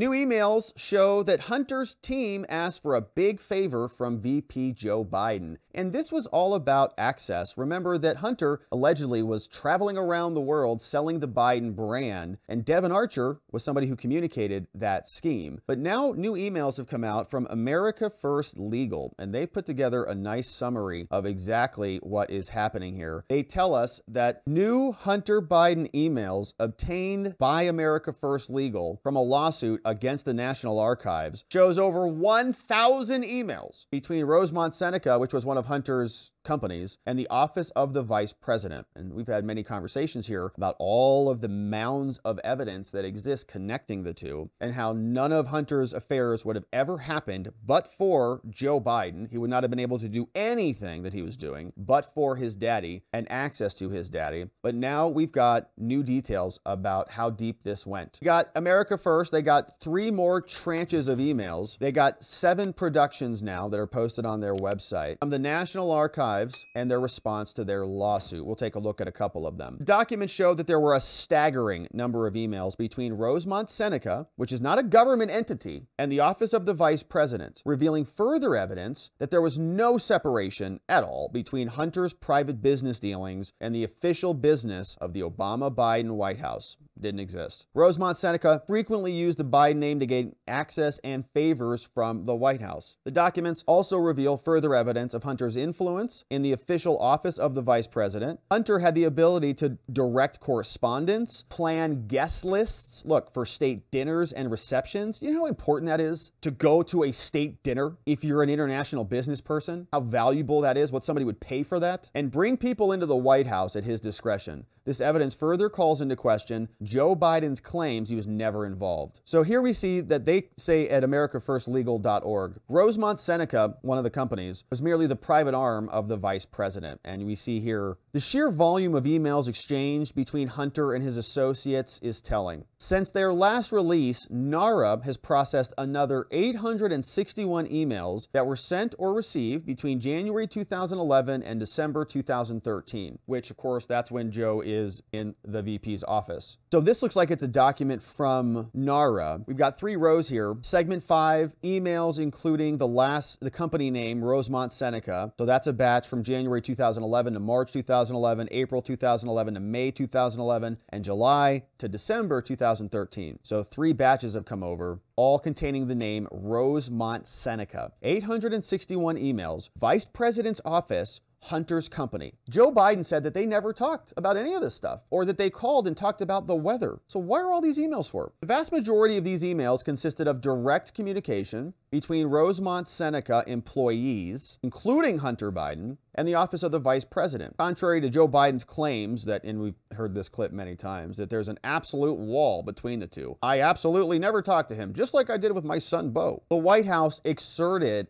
New emails show that Hunter's team asked for a big favor from VP Joe Biden. And this was all about access. Remember that Hunter allegedly was traveling around the world selling the Biden brand, and Devon Archer was somebody who communicated that scheme. But now new emails have come out from America First Legal, and they put together a nice summary of exactly what is happening here. They tell us that new Hunter Biden emails obtained by America First Legal from a lawsuit against the National Archives shows over 1,000 emails between Rosemont Seneca, which was one of Hunter's companies, and the office of the vice president. And we've had many conversations here about all of the mounds of evidence that exist connecting the two, and how none of Hunter's affairs would have ever happened but for Joe Biden. He would not have been able to do anything that he was doing but for his daddy and access to his daddy. But now we've got new details about how deep this went. We got America First. They got 3 more tranches of emails. They got 7 productions now that are posted on their website from the National Archives and their response to their lawsuit. We'll take a look at a couple of them. Documents show that there were a staggering number of emails between Rosemont Seneca, which is not a government entity, and the office of the vice president, revealing further evidence that there was no separation at all between Hunter's private business dealings and the official business of the Obama-Biden White House. Didn't exist. Rosemont Seneca frequently used the Biden name to gain access and favors from the White House. The documents also reveal further evidence of Hunter's influence in the official office of the vice president. Hunter had the ability to direct correspondence, plan guest lists, look, for state dinners and receptions. You know how important that is to go to a state dinner if you're an international business person? How valuable that is, what somebody would pay for that? And bring people into the White House at his discretion. This evidence further calls into question Joe Biden's claims he was never involved. So here we see that they say at americafirstlegal.org, Rosemont Seneca, one of the companies, was merely the private arm of the vice president. And we see here the sheer volume of emails exchanged between Hunter and his associates is telling. Since their last release, NARA has processed another 861 emails that were sent or received between January 2011 and December 2013, which of course that's when Joe is in the VP's office. So this looks like it's a document from NARA. We've got 3 rows here. Segment 5, emails including the company name, Rosemont Seneca. So that's a batch from January 2011 to March 2011, April 2011 to May 2011, and July to December 2013. So 3 batches have come over, all containing the name Rosemont Seneca. 861 emails, Vice President's office, Hunter's company. Joe Biden said that they never talked about any of this stuff, or that they called and talked about the weather. So what are all these emails for? The vast majority of these emails consisted of direct communication between Rosemont Seneca employees, including Hunter Biden, and the office of the vice president. Contrary to Joe Biden's claims that, and we've heard this clip many times, that there's an absolute wall between the two. I absolutely never talked to him, just like I did with my son, Beau. The White House asserted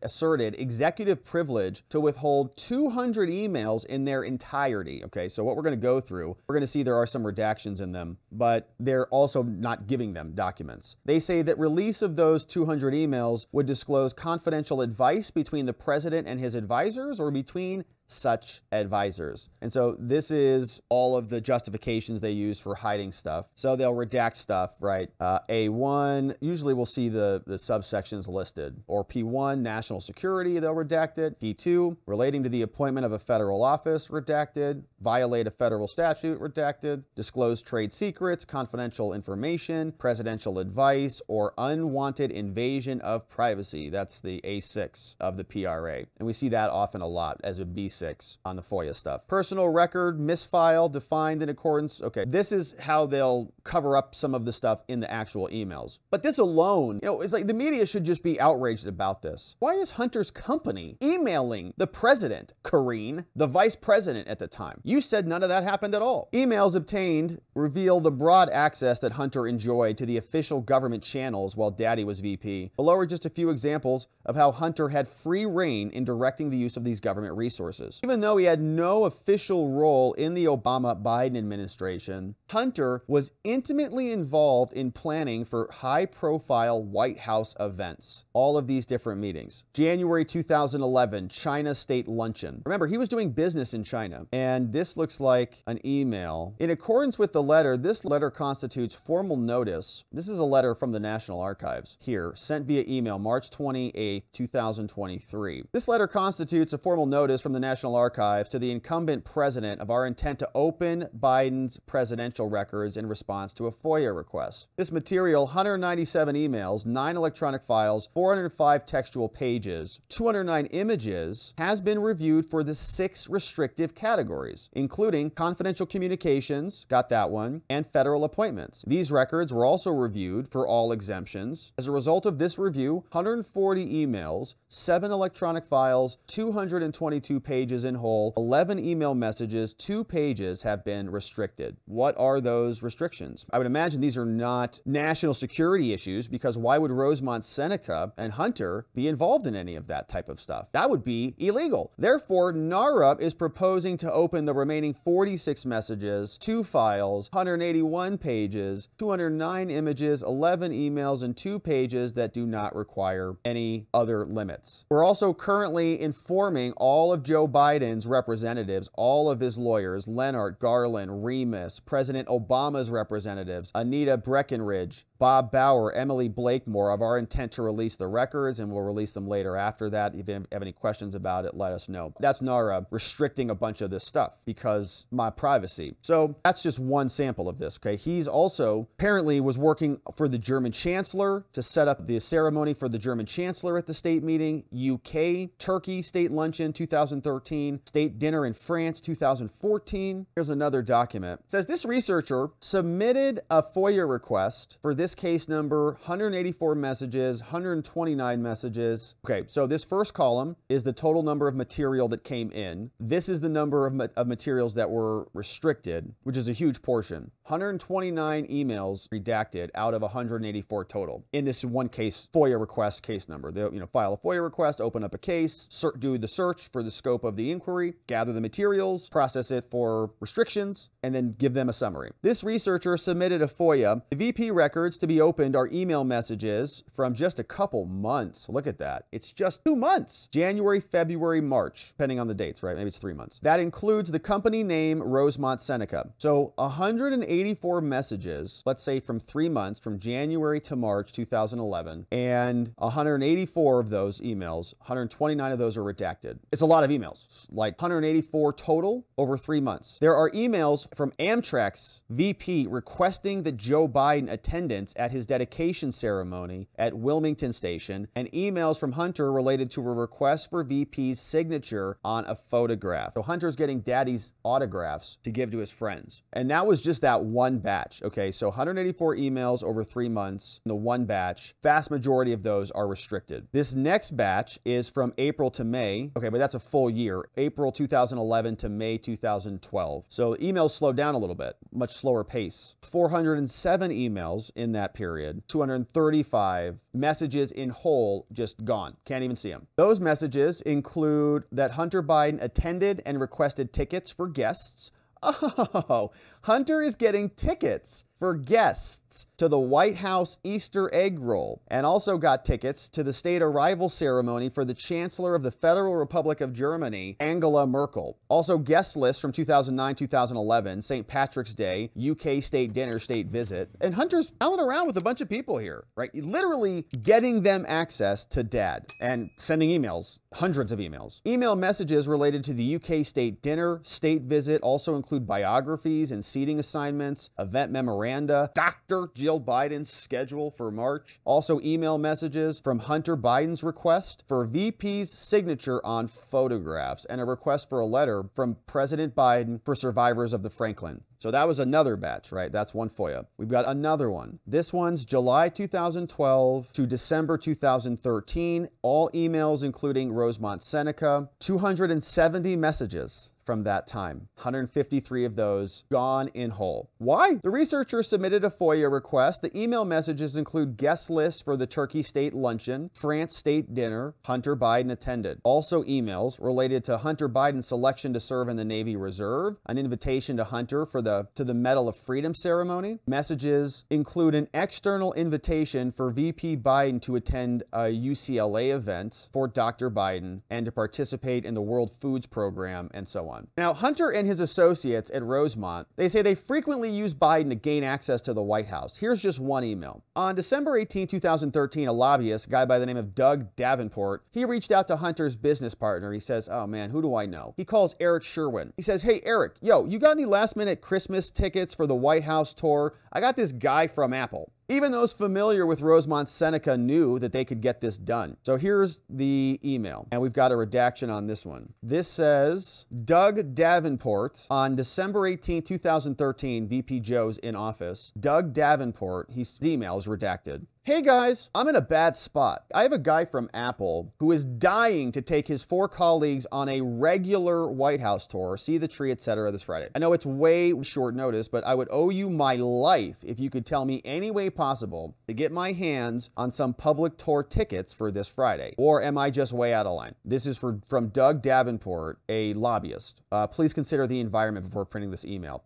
executive privilege to withhold 200 emails in their entirety. Okay, so what we're going to go through, we're going to see there are some redactions in them, but they're also not giving them documents. They say that release of those 200 emails would disclose confidential advice between the president and his advisors, or between such advisors. And so this is all of the justifications they use for hiding stuff. So they'll redact stuff, right? A1, usually we'll see the subsections listed. Or P1, national security, they'll redact it. P2, relating to the appointment of a federal office, redacted. Violate a federal statute, redacted. Disclose trade secrets, confidential information, presidential advice, or unwanted invasion of privacy. That's the A6 of the PRA. And we see that often a lot as a B6 on the FOIA stuff. Personal record, misfile, defined in accordance. Okay, this is how they'll cover up some of the stuff in the actual emails. But this alone, it's like the media should just be outraged about this. Why is Hunter's company emailing the president, Karine, the vice president at the time? You said none of that happened at all. Emails obtained reveal the broad access that Hunter enjoyed to the official government channels while Daddy was VP. Below are just a few examples of how Hunter had free reign in directing the use of these government resources. messages. Even though he had no official role in the Obama-Biden administration, Hunter was intimately involved in planning for high-profile White House events. All of these different meetings. January 2011, China State Luncheon. Remember, he was doing business in China, and this looks like an email. In accordance with the letter, this letter constitutes formal notice. This is a letter from the National Archives here, sent via email March 28, 2023. This letter constitutes a formal notice from the National Archives to the incumbent president of our intent to open Biden's presidential records in response to a FOIA request. This material, 197 emails, 9 electronic files, 405 textual pages, 209 images, has been reviewed for the 6 restrictive categories, including confidential communications, got that one, and federal appointments. These records were also reviewed for all exemptions. As a result of this review, 140 emails, 7 electronic files, 222 pages in whole, 11 email messages, 2 pages have been restricted. What are those restrictions? I would imagine these are not national security issues, because why would Rosemont Seneca and Hunter be involved in any of that type of stuff? That would be illegal. Therefore, NARA is proposing to open the remaining 46 messages, 2 files, 181 pages, 209 images, 11 emails, and 2 pages that do not require any other limits. We're also currently informing all of Joe Biden's representatives, all of his lawyers, Leonard, Garland, Remus, President Obama's representatives, Anita Breckenridge, Bob Bauer, Emily Blakemore, of our intent to release the records, and we'll release them later after that. If you have any questions about it, let us know. That's NARA restricting a bunch of this stuff because my privacy. So that's just one sample of this, okay? He's also apparently was working for the German Chancellor to set up the ceremony for the German Chancellor at the state meeting, UK, Turkey state luncheon 2013, state dinner in France 2014. Here's another document. It says this researcher submitted a FOIA request for this case number, 184 messages, 129 messages. Okay, so this first column is the total number of material that came in. This is the number of materials that were restricted, which is a huge portion. 129 emails redacted out of 184 total. In this one case, FOIA request case number. They'll, file a FOIA request, open up a case, do the search for the scope of the inquiry, gather the materials, process it for restrictions, and then give them a summary. This researcher submitted a FOIA. The VP records to be opened are email messages from just a couple months. Look at that. It's just 2 months. January, February, March, depending on the dates, right? Maybe it's 3 months. That includes the company name Rosemont Seneca. So 184 messages, let's say from 3 months, from January to March 2011, and 184 of those emails, 129 of those are redacted. It's a lot of emails, like 184 total over 3 months. There are emails from Amtrak's VP requesting that Joe Biden attendance at his dedication ceremony at Wilmington Station, and emails from Hunter related to a request for VP's signature on a photograph. So Hunter's getting daddy's autographs to give to his friends. And that was just that one batch. Okay, so 184 emails over 3 months, the one batch. Vast majority of those are restricted. This next batch is from April to May. Okay, but that's a full year. April 2011 to May 2012. So emails slowed down a little bit, much slower pace. 407 emails in that period, 235 messages in whole just gone. Can't even see them. Those messages include that Hunter Biden attended and requested tickets for guests. Oh, Hunter is getting tickets for guests to the White House Easter egg roll, and also got tickets to the state arrival ceremony for the Chancellor of the Federal Republic of Germany, Angela Merkel. Also guest lists from 2009-2011, St. Patrick's Day, UK state dinner, state visit. And Hunter's palling around with a bunch of people here, right? Literally getting them access to dad and sending emails, hundreds of emails. Email messages related to the UK state dinner, state visit also include biographies and seating assignments, event memoranda, Dr. Jill Biden's schedule for March. Also email messages from Hunter Biden's request for VP's signature on photographs, and a request for a letter from President Biden for survivors of the Franklin. So that was another batch, right? That's one FOIA. We've got another one. This one's July 2012 to December 2013. All emails including Rosemont Seneca. 270 messages from that time. 153 of those gone in whole. Why? The researchers submitted a FOIA request. The email messages include guest lists for the Turkey State Luncheon, France State Dinner Hunter Biden attended. Also emails related to Hunter Biden's selection to serve in the Navy Reserve, an invitation to Hunter for the Medal of Freedom ceremony. Messages include an external invitation for VP Biden to attend a UCLA event for Dr. Biden and to participate in the World Foods Program, and so on. Now, Hunter and his associates at Rosemont, they say they frequently use Biden to gain access to the White House. Here's just one email. On December 18, 2013, a lobbyist, a guy by the name of Doug Davenport, he reached out to Hunter's business partner. He says, oh man, who do I know? He calls Eric Sherwin. He says, hey, Eric, yo, you got any last minute Christmas tickets for the White House tour? I got this guy from Apple. Even those familiar with Rosemont Seneca knew that they could get this done. So here's the email, and we've got a redaction on this one. This says, Doug Davenport, on December 18, 2013, VP Joe's in office. Doug Davenport, his email is redacted. Hey guys, I'm in a bad spot. I have a guy from Apple who is dying to take his 4 colleagues on a regular White House tour, see the tree, etc. this Friday. I know it's way short notice, but I would owe you my life if you could tell me any way possible to get my hands on some public tour tickets for this Friday. Or am I just way out of line? This is from Doug Davenport, a lobbyist. Please consider the environment before printing this email.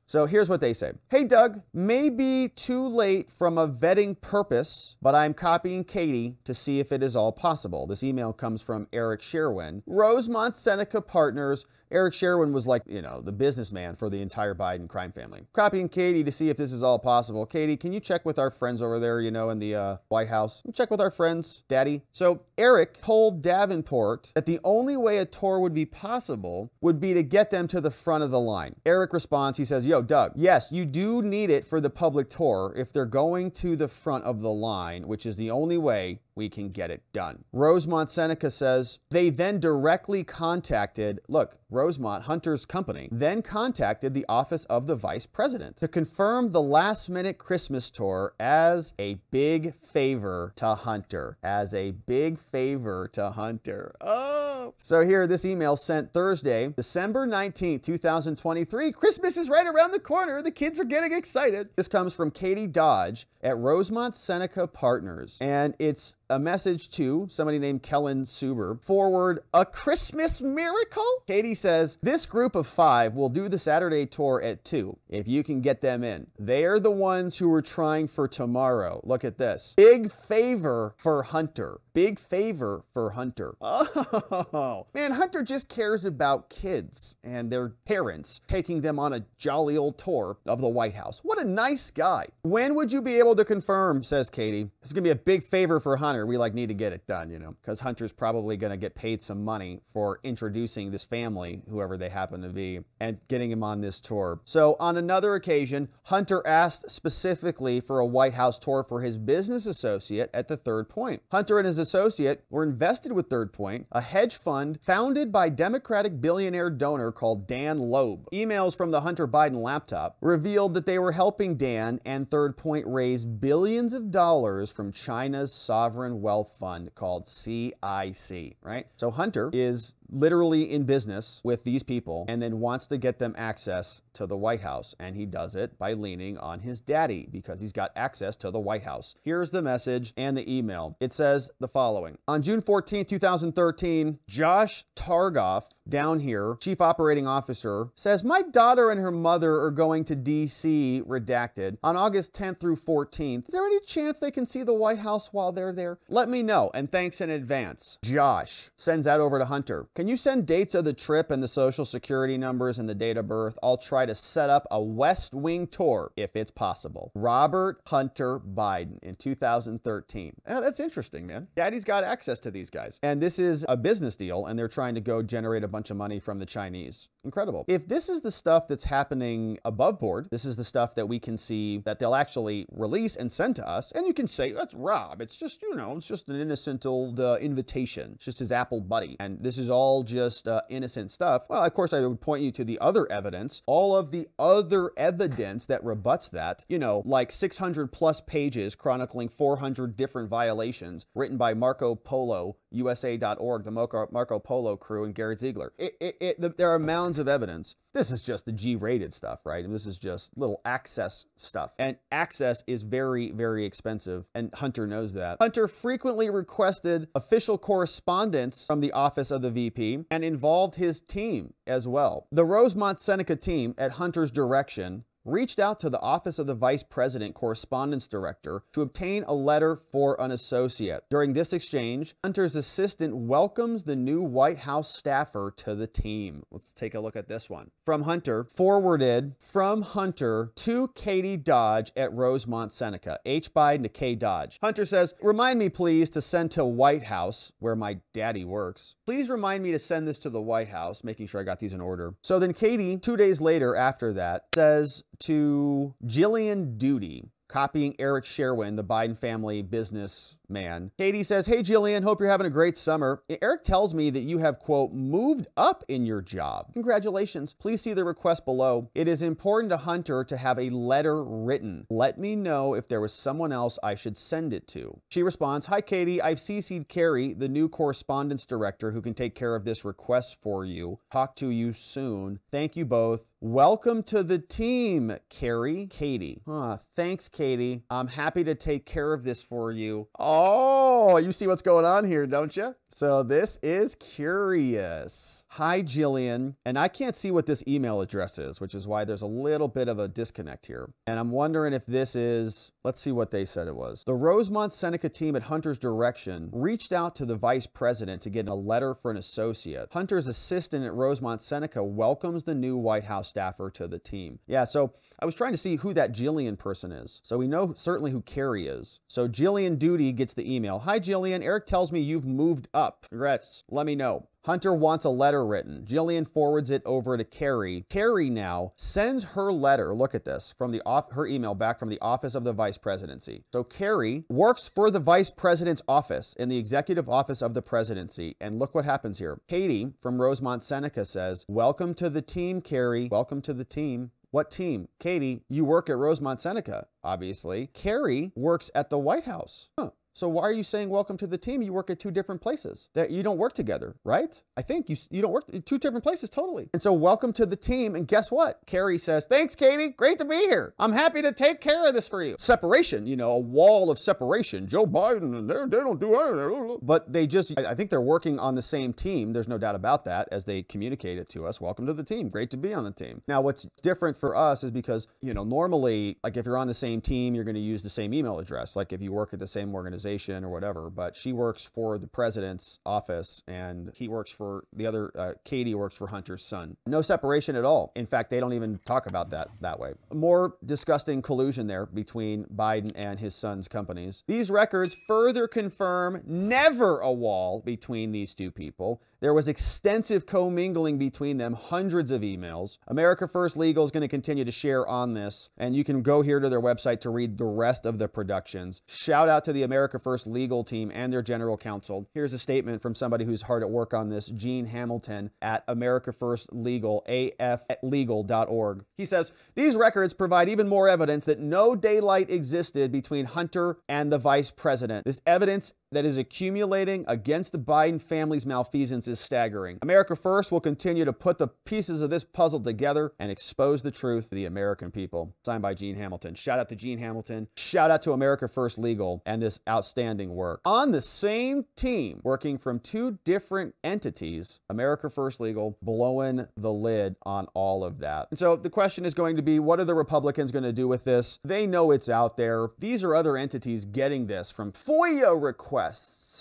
So here's what they say. Hey, Doug, may be too late from a vetting purpose, but I'm copying Katie to see if it is all possible. This email comes from Eric Sherwin, Rosemont Seneca Partners. Eric Sherwin was like, you know, the businessman for the entire Biden crime family. Copying Katie to see if this is all possible. Katie, can you check with our friends over there, you know, in the White House? Can you check with our friends, Daddy? So Eric told Davenport that the only way a tour would be possible would be to get them to the front of the line. Eric responds, he says, yo, Doug, yes, you do need it for the public tour if they're going to the front of the line, which is the only way we can get it done. Rosemont Seneca says they then directly contacted, look, Rosemont, Hunter's company, then contacted the office of the vice president to confirm the last minute Christmas tour as a big favor to Hunter. As a big favor to Hunter. Oh. So here, this email sent Thursday, December 19th, 2023. Christmas is right around the corner. The kids are getting excited. This comes from Katie Dodge at Rosemont Seneca Partners, and it's a message to somebody named Kellen Suber. Forward, a Christmas miracle? Katie says, this group of 5 will do the Saturday tour at 2, if you can get them in. They're the ones who are trying for tomorrow. Look at this. Big favor for Hunter. Big favor for Hunter. Oh, man, Hunter just cares about kids and their parents, taking them on a jolly old tour of the White House. What a nice guy. When would you be able to confirm, says Katie. This is gonna be a big favor for Hunter. We need to get it done, you know, because Hunter's probably gonna get paid some money for introducing this family, whoever they happen to be, and getting him on this tour. So on another occasion, Hunter asked specifically for a White House tour for his business associate at the Third Point. Hunter and his associate were invested with Third Point, a hedge fund founded by Democratic billionaire donor called Dan Loeb. Emails from the Hunter Biden laptop revealed that they were helping Dan and Third Point raise billions of dollars from China's sovereign wealth fund called CIC, right? So Hunter is literally in business with these people and then wants to get them access to the White House. And he does it by leaning on his daddy because he's got access to the White House. Here's the message and the email. It says the following. On June 14, 2013, Josh Targoff, down here, Chief Operating Officer, says, my daughter and her mother are going to DC, redacted, on August 10th through 14th. Is there any chance they can see the White House while they're there? Let me know, and thanks in advance. Josh sends that over to Hunter. Can you send dates of the trip and the social security numbers and the date of birth? I'll try to set up a West Wing tour if it's possible. Robert Hunter Biden in 2013. Oh, that's interesting, man. Daddy's got access to these guys. And this is a business deal, and they're trying to go generate a bunch of money from the Chinese. Incredible. If this is the stuff that's happening above board, this is the stuff that we can see that they'll actually release and send to us, and you can say, that's Rob. It's just, you know, it's just an innocent old invitation. It's just his Apple buddy. And this is all just innocent stuff. Well, of course, I would point you to the other evidence, all of the other evidence that rebuts that, you know, like 600 plus pages chronicling 400 different violations written by Marco Polo, USA.org, the Marco Polo crew, and Garrett Ziegler. trailer. There are mounds of evidence. This is just the G-rated stuff, right? And this is just little access stuff. And access is very, very expensive, and Hunter knows that. Hunter frequently requested official correspondence from the office of the VP and involved his team as well. The Rosemont Seneca team, at Hunter's direction, reached out to the office of the Vice President Correspondence Director to obtain a letter for an associate. During this exchange, Hunter's assistant welcomes the new White House staffer to the team. Let's take a look at this one. From Hunter, forwarded from Hunter to Katie Dodge at Rosemont Seneca. H. Biden to K. Dodge. Hunter says, remind me please to send to White House, where my daddy works. Please remind me to send this to the White House, making sure I got these in order. So then Katie, 2 days later after that, says to Jillian Duty, copying Eric Sherwin, the Biden family businessman. Katie says, hey, Jillian, hope you're having a great summer. Eric tells me that you have, quote, moved up in your job. Congratulations. Please see the request below. It is important to Hunter to have a letter written. Let me know if there was someone else I should send it to. She responds, hi, Katie. I've CC'd Carrie, the new correspondence director who can take care of this request for you. Talk to you soon. Thank you both. Welcome to the team, Carrie. Katie. Thanks, Katie. I'm happy to take care of this for you. Oh, you see what's going on here, don't you? So this is curious. Hi, Jillian. And I can't see what this email address is, which is why there's a little bit of a disconnect here. And I'm wondering if this is, let's see what they said it was. The Rosemont Seneca team at Hunter's direction reached out to the vice president to get a letter for an associate. Hunter's assistant at Rosemont Seneca welcomes the new White House staffer to the team. Yeah, so I was trying to see who that Jillian person is. So we know certainly who Carrie is. So Jillian Duty gets the email. Hi, Jillian. Eric tells me you've moved up. Congrats. Let me know. Hunter wants a letter written. Jillian forwards it over to Carrie. Carrie now sends her letter, look at this, from her email back from the office of the vice presidency. So Carrie works for the vice president's office in the executive office of the presidency. And look what happens here. Katie from Rosemont Seneca says, welcome to the team, Carrie. Welcome to the team. What team? Katie, you work at Rosemont Seneca, obviously. Carrie works at the White House. So why are you saying welcome to the team? You work at two different places. That you don't work together, right? I think you don't work at two different places, totally. And so welcome to the team. And guess what? Carrie says, thanks, Katie. Great to be here. I'm happy to take care of this for you. Separation, you know, a wall of separation. Joe Biden and they don't do anything. But I think they're working on the same team. There's no doubt about that as they communicate it to us. Welcome to the team. Great to be on the team. Now, what's different for us is because, you know, normally, like if you're on the same team, you're going to use the same email address. Like if you work at the same organization or whatever, but she works for the president's office and he works for the other, Katie works for Hunter's son. No separation at all. In fact, they don't even talk about that way. More disgusting collusion there between Biden and his son's companies. These records further confirm never a wall between these two people. There was extensive commingling between them, hundreds of emails. America First Legal is going to continue to share on this, and you can go here to their website to read the rest of the productions. Shout out to the America First Legal team and their general counsel. Here's a statement from somebody who's hard at work on this, Gene Hamilton at America First Legal, aflegal.org. He says, these records provide even more evidence that no daylight existed between Hunter and the vice president. This evidence that is accumulating against the Biden family's malfeasance is staggering. America First will continue to put the pieces of this puzzle together and expose the truth to the American people. Signed by Gene Hamilton. Shout out to Gene Hamilton. Shout out to America First Legal and this outstanding work. On the same team, working from two different entities, America First Legal blowing the lid on all of that. And so the question is going to be, what are the Republicans going to do with this? They know it's out there. These are other entities getting this from FOIA requests.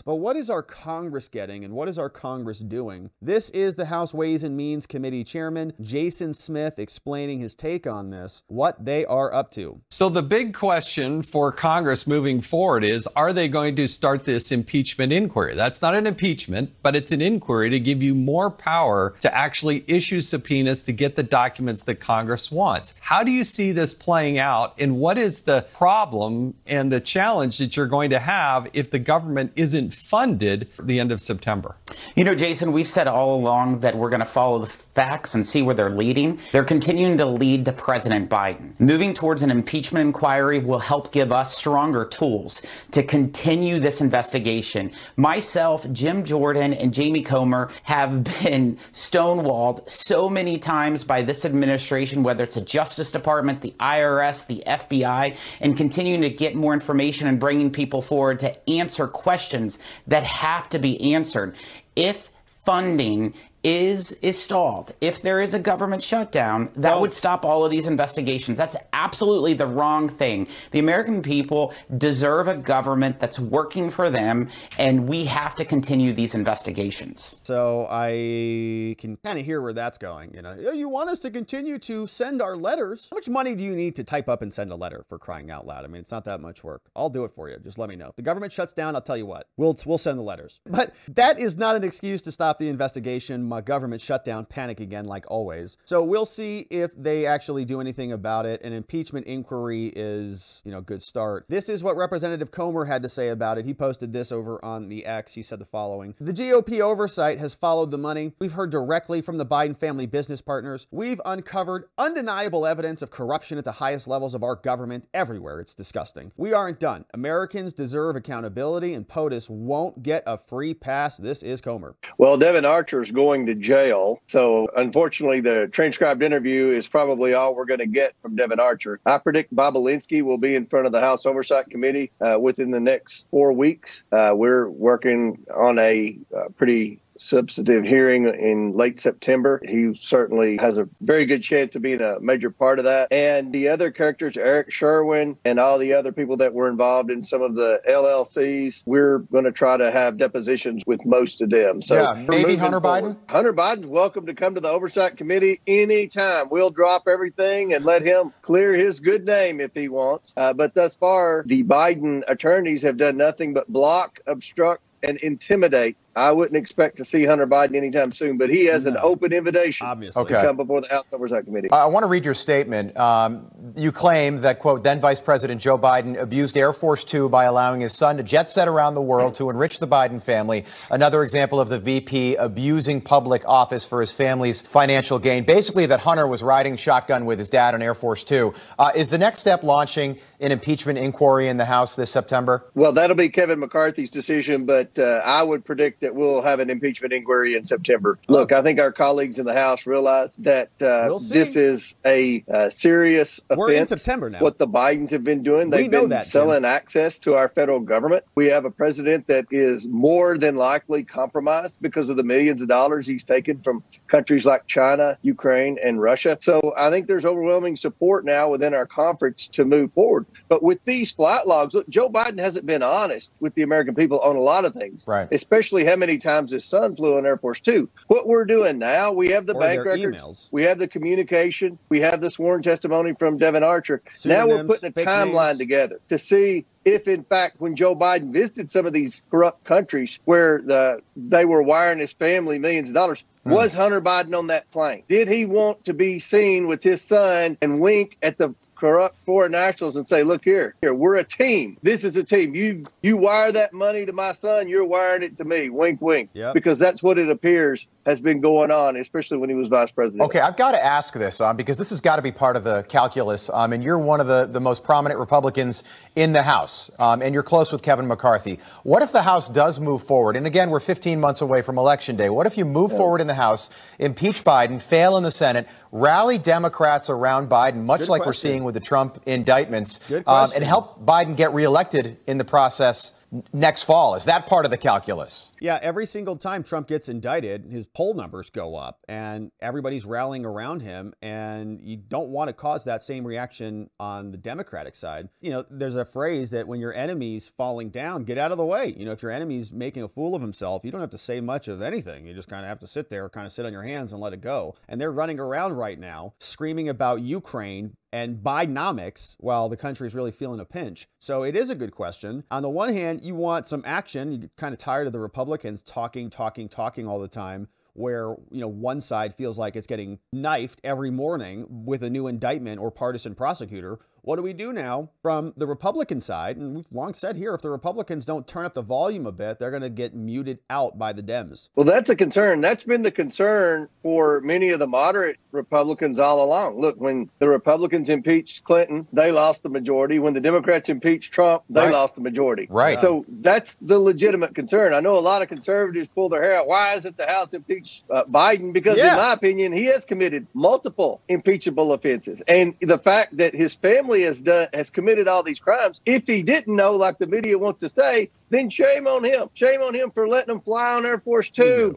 But what is our Congress getting and what is our Congress doing? This is the House Ways and Means Committee Chairman Jason Smith explaining his take on this, what they are up to. So the big question for Congress moving forward is, are they going to start this impeachment inquiry? That's not an impeachment, but it's an inquiry to give you more power to actually issue subpoenas to get the documents that Congress wants. How do you see this playing out, and what is the problem and the challenge that you're going to have if the government isn't funded at the end of September? You know, Jason, Jason, we've said all along that we're going to follow the facts and see where they're leading. They're continuing to lead to President Biden. Moving towards an impeachment inquiry will help give us stronger tools to continue this investigation. Myself, Jim Jordan, and Jamie Comer have been stonewalled so many times by this administration, whether it's the Justice Department, the IRS, the FBI, and continuing to get more information and bringing people forward to answer questions that have to be answered. If funding is stalled, if there is a government shutdown, that would stop all of these investigations. That's absolutely the wrong thing. The American people deserve a government that's working for them, and we have to continue these investigations. So I can kind of hear where that's going. You want us to continue to send our letters. How much money do you need to type up and send a letter, for crying out loud? I mean, it's not that much work. I'll do it for you. Just let me know. If the government shuts down, I'll tell you what. We'll send the letters. But that is not an excuse to stop the investigation. Government shutdown, panic again, like always. So we'll see if they actually do anything about it. An impeachment inquiry is, a good start. This is what Representative Comer had to say about it. He posted this over on the X. He said the following: the GOP oversight has followed the money. We've heard directly from the Biden family business partners. We've uncovered undeniable evidence of corruption at the highest levels of our government everywhere. It's disgusting. We aren't done. Americans deserve accountability, and POTUS won't get a free pass. This is Comer. Well, Devin Archer is going to jail. So unfortunately, the transcribed interview is probably all we're going to get from Devin Archer. I predict Bob Alinsky will be in front of the House Oversight Committee within the next 4 weeks. We're working on a pretty substantive hearing in late September. He certainly has a very good chance of being a major part of that. And the other characters, Eric Sherwin and all the other people that were involved in some of the LLCs, we're going to try to have depositions with most of them. So yeah, maybe Hunter Biden? Hunter Biden's welcome to come to the Oversight Committee anytime. We'll drop everything and let him clear his good name if he wants. But thus far, the Biden attorneys have done nothing but block, obstruct, and intimidate. I wouldn't expect to see Hunter Biden anytime soon, but he has an open invitation to come before the House Oversight Committee. I want to read your statement. You claim that, quote, then Vice President Joe Biden abused Air Force Two by allowing his son to jet set around the world to enrich the Biden family. Another example of the VP abusing public office for his family's financial gain. Basically, that Hunter was riding shotgun with his dad on Air Force Two. Is the next step launching an impeachment inquiry in the House this September? Well, that'll be Kevin McCarthy's decision, but I would predict that we'll have an impeachment inquiry in September. Look, I think our colleagues in the House realize that this is a serious offense. We're in September now. What the Bidens have been doing, they've been selling access to our federal government. We have a president that is more than likely compromised because of the millions of dollars he's taken from countries like China, Ukraine, and Russia. So I think there's overwhelming support now within our conference to move forward. But with these flight logs, look, Joe Biden hasn't been honest with the American people on a lot of things, right? Especially how many times his son flew on Air Force Two. What we're doing now, we have the bank records, emails. We have the communication, we have the sworn testimony from Devin Archer. Now we're putting a timeline together to see if, in fact, when Joe Biden visited some of these corrupt countries where they were wiring his family millions of dollars, was Hunter Biden on that plane? Did he want to be seen with his son and wink at the corrupt foreign nationals and say, look here, we're a team. This is a team. You wire that money to my son, you're wiring it to me. Wink, wink. Yep. Because that's what it appears has been going on, especially when he was vice president. Okay, I've got to ask this because this has got to be part of the calculus. And you're one of the most prominent Republicans in the House, and you're close with Kevin McCarthy. What if the House does move forward? And again, we're 15 months away from Election Day. What if you move forward in the House, impeach Biden, fail in the Senate, rally Democrats around Biden, much like we're seeing with the Trump indictments, and help Biden get reelected in the process next fall? Is that part of the calculus? Yeah, every single time Trump gets indicted, his poll numbers go up and everybody's rallying around him. And you don't want to cause that same reaction on the Democratic side. There's a phrase that when your enemy's falling down, get out of the way. If your enemy's making a fool of himself, you don't have to say much of anything. You just kind of have to sit there, kind of sit on your hands and let it go. And they're running around right now screaming about Ukraine and Bidenomics while the country is really feeling a pinch. So it is a good question. On the one hand, you want some action. You get kind of tired of the Republicans talking all the time, where, one side feels like it's getting knifed every morning with a new indictment or partisan prosecutor, what do we do now from the Republican side? And we've long said here, if the Republicans don't turn up the volume a bit, they're going to get muted out by the Dems. Well, that's a concern. That's been the concern for many of the moderate Republicans all along. Look, when the Republicans impeached Clinton, they lost the majority. When the Democrats impeached Trump, they lost the majority. Right. So that's the legitimate concern. I know a lot of conservatives pull their hair out. Why isn't the House impeached Biden? Because in my opinion, he has committed multiple impeachable offenses. And the fact that his family has committed all these crimes, if he didn't know, like the media wants to say, then shame on him. Shame on him for letting them fly on Air Force Two,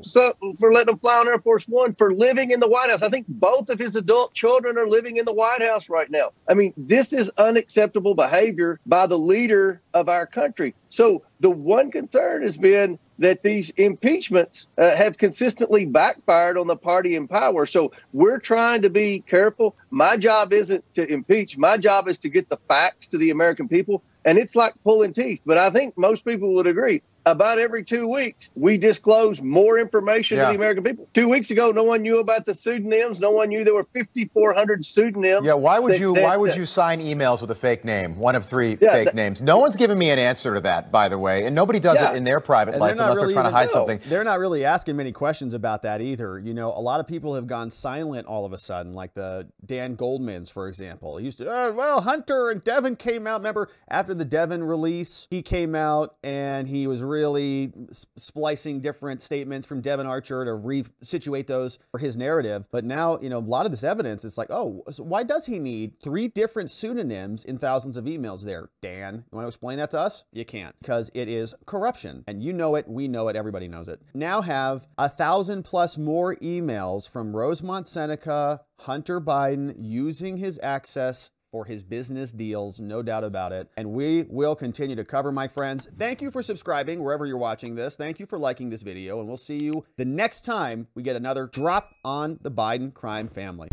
for letting them fly on Air Force One, for living in the White House. I think both of his adult children are living in the White House right now. I mean, this is unacceptable behavior by the leader of our country. So the one concern has been that these impeachments have consistently backfired on the party in power. So we're trying to be careful. My job isn't to impeach. My job is to get the facts to the American people. And it's like pulling teeth. But I think most people would agree. About every 2 weeks, we disclose more information to the American people. 2 weeks ago, no one knew about the pseudonyms. No one knew there were 5,400 pseudonyms. Yeah, why would you sign emails with a fake name, one of three fake names? No one's given me an answer to that, by the way, and nobody does it in their private life unless they're trying to hide something. They're not really asking many questions about that either. You know, a lot of people have gone silent all of a sudden, like the Dan Goldmans, for example. He used to, well, Hunter and Devin came out. Remember, after the Devin release, he came out and he was really splicing different statements from Devin Archer to resituate those for his narrative. But now, you know, a lot of this evidence, it's like, oh, so why does he need 3 different pseudonyms in thousands of emails there? Dan, you want to explain that to us? You can't, because it is corruption. And you know it, we know it, everybody knows it. Now have 1,000+ more emails from Rosemont Seneca, Hunter Biden, using his access for his business deals, no doubt about it. And we will continue to cover, my friends. Thank you for subscribing wherever you're watching this. Thank you for liking this video, and we'll see you the next time we get another drop on the Biden crime family.